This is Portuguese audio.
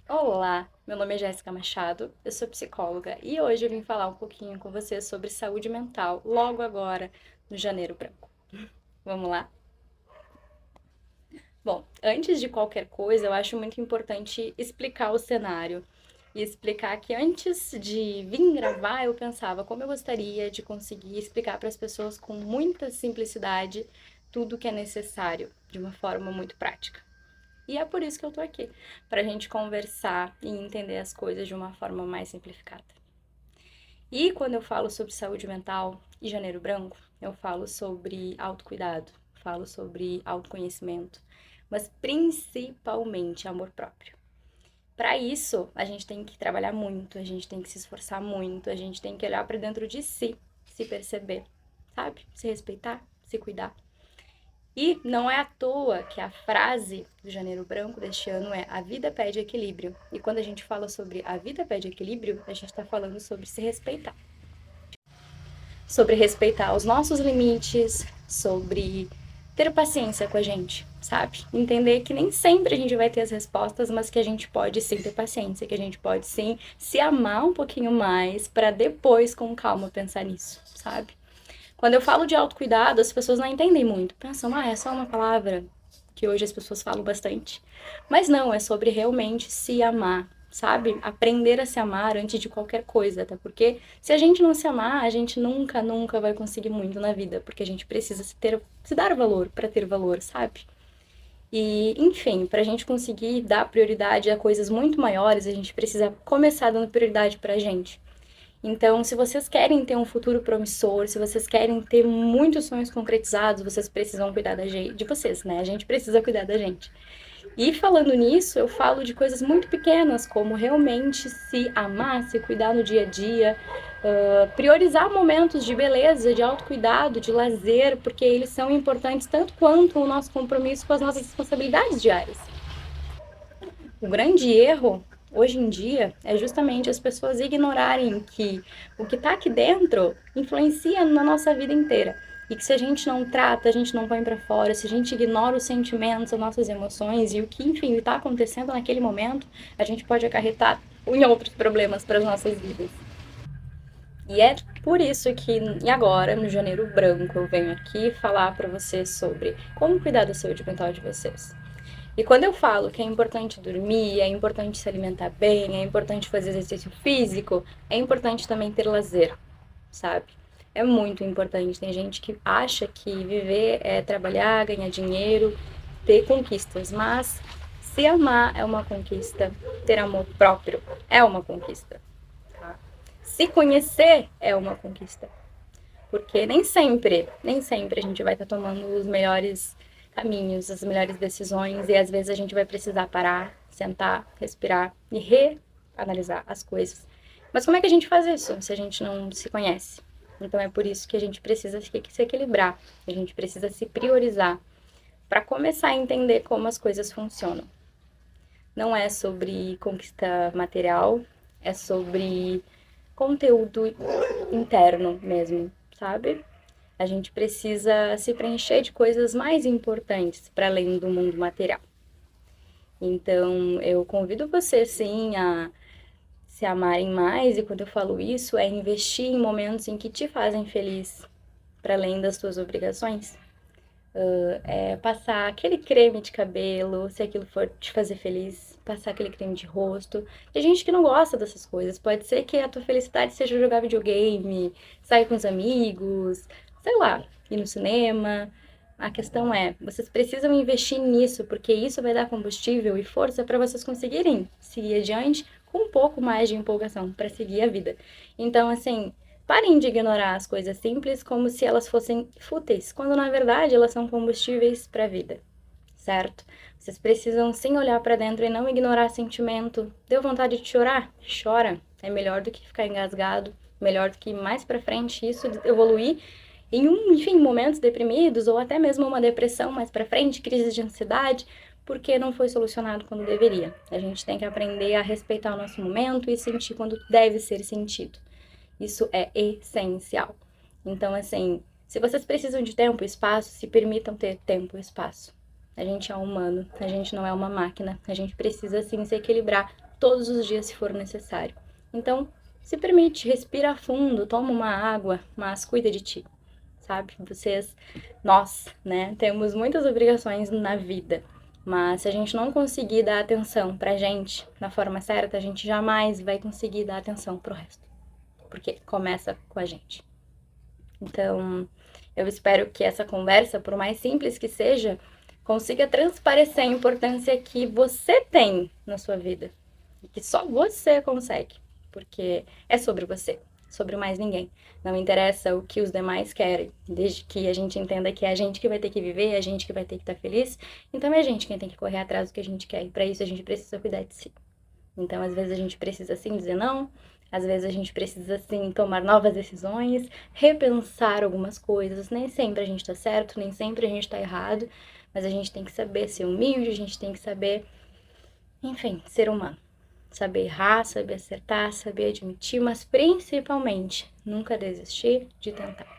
Olá, meu nome é Jéssica Machado, eu sou psicóloga e hoje eu vim falar um pouquinho com você sobre saúde mental, logo agora no Janeiro Branco. Vamos lá? Bom, antes de qualquer coisa, eu acho muito importante explicar o cenário e explicar que antes de vir gravar, eu pensava como eu gostaria de conseguir explicar para as pessoas com muita simplicidade tudo o que é necessário, de uma forma muito prática. E é por isso que eu tô aqui, para a gente conversar e entender as coisas de uma forma mais simplificada. E quando eu falo sobre saúde mental e Janeiro Branco, eu falo sobre autocuidado, falo sobre autoconhecimento, mas principalmente amor próprio. Para isso, a gente tem que trabalhar muito, a gente tem que se esforçar muito, a gente tem que olhar para dentro de si, se perceber, sabe? Se respeitar, se cuidar. E não é à toa que a frase do Janeiro Branco deste ano é: a vida pede equilíbrio. E quando a gente fala sobre a vida pede equilíbrio, a gente está falando sobre se respeitar. Sobre respeitar os nossos limites, sobre ter paciência com a gente, sabe? Entender que nem sempre a gente vai ter as respostas, mas que a gente pode sim ter paciência, que a gente pode sim se amar um pouquinho mais para depois, com calma, pensar nisso, sabe? Quando eu falo de autocuidado, as pessoas não entendem muito. Pensam, é só uma palavra que hoje as pessoas falam bastante. Mas não, é sobre realmente se amar, sabe? Aprender a se amar antes de qualquer coisa, até porque se a gente não se amar, a gente nunca, nunca vai conseguir muito na vida, porque a gente precisa se dar valor para ter valor, sabe? E, enfim, para a gente conseguir dar prioridade a coisas muito maiores, a gente precisa começar dando prioridade para a gente. Então, se vocês querem ter um futuro promissor, se vocês querem ter muitos sonhos concretizados, vocês precisam cuidar de vocês, né? A gente precisa cuidar da gente. E falando nisso, eu falo de coisas muito pequenas, como realmente se amar, se cuidar no dia a dia, priorizar momentos de beleza, de autocuidado, de lazer, porque eles são importantes tanto quanto o nosso compromisso com as nossas responsabilidades diárias. O grande erro hoje em dia é justamente as pessoas ignorarem que o que está aqui dentro influencia na nossa vida inteira. E que se a gente não trata, a gente não põe para fora, se a gente ignora os sentimentos, as nossas emoções e o que, enfim, está acontecendo naquele momento, a gente pode acarretar em outros problemas para as nossas vidas. E é por isso que, e agora, no Janeiro Branco, eu venho aqui falar para vocês sobre como cuidar da saúde mental de vocês. E quando eu falo que é importante dormir, é importante se alimentar bem, é importante fazer exercício físico, é importante também ter lazer, sabe? É muito importante. Tem gente que acha que viver é trabalhar, ganhar dinheiro, ter conquistas, mas se amar é uma conquista, ter amor próprio é uma conquista, tá? Se conhecer é uma conquista. Porque nem sempre a gente vai estar tomando os melhores caminhos, as melhores decisões, e às vezes a gente vai precisar parar, sentar, respirar e reanalisar as coisas. Mas como é que a gente faz isso se a gente não se conhece? Então é por isso que a gente precisa se equilibrar, a gente precisa se priorizar para começar a entender como as coisas funcionam. Não é sobre conquista material, é sobre conteúdo interno mesmo, sabe? A gente precisa se preencher de coisas mais importantes para além do mundo material. Então, eu convido você, sim, a se amarem mais, e quando eu falo isso, é investir em momentos em que te fazem feliz, para além das suas obrigações. É passar aquele creme de cabelo, se aquilo for te fazer feliz, passar aquele creme de rosto. Tem gente que não gosta dessas coisas. Pode ser que a tua felicidade seja jogar videogame, sair com os amigos, sei lá, ir no cinema. A questão é, vocês precisam investir nisso, porque isso vai dar combustível e força para vocês conseguirem seguir adiante com um pouco mais de empolgação para seguir a vida. Então, assim, parem de ignorar as coisas simples como se elas fossem fúteis, quando na verdade elas são combustíveis para a vida, certo? Vocês precisam sim olhar para dentro e não ignorar sentimento. Deu vontade de chorar? Chora. É melhor do que ficar engasgado, melhor do que mais para frente isso evoluir em enfim, momentos deprimidos ou até mesmo uma depressão mais para frente, crise de ansiedade, porque não foi solucionado quando deveria. A gente tem que aprender a respeitar o nosso momento e sentir quando deve ser sentido. Isso é essencial. Então, assim, se vocês precisam de tempo e espaço, se permitam ter tempo e espaço. A gente é humano, a gente não é uma máquina, a gente precisa sim se equilibrar todos os dias se for necessário. Então, se permite, respira fundo, toma uma água, mas cuida de ti, sabe? Nós, né, temos muitas obrigações na vida, mas se a gente não conseguir dar atenção pra gente na forma certa, a gente jamais vai conseguir dar atenção pro resto, porque começa com a gente. Então, eu espero que essa conversa, por mais simples que seja, consiga transparecer a importância que você tem na sua vida e que só você consegue, porque é sobre você, sobre mais ninguém. Não interessa o que os demais querem, desde que a gente entenda que é a gente que vai ter que viver, é a gente que vai ter que estar feliz, então é a gente quem tem que correr atrás do que a gente quer, e para isso a gente precisa cuidar de si. Então, às vezes a gente precisa sim dizer não, às vezes a gente precisa sim tomar novas decisões, repensar algumas coisas. Nem sempre a gente tá certo, nem sempre a gente tá errado, mas a gente tem que saber ser humilde, a gente tem que saber, enfim, ser humano. Saber errar, saber acertar, saber admitir, mas principalmente nunca desistir de tentar.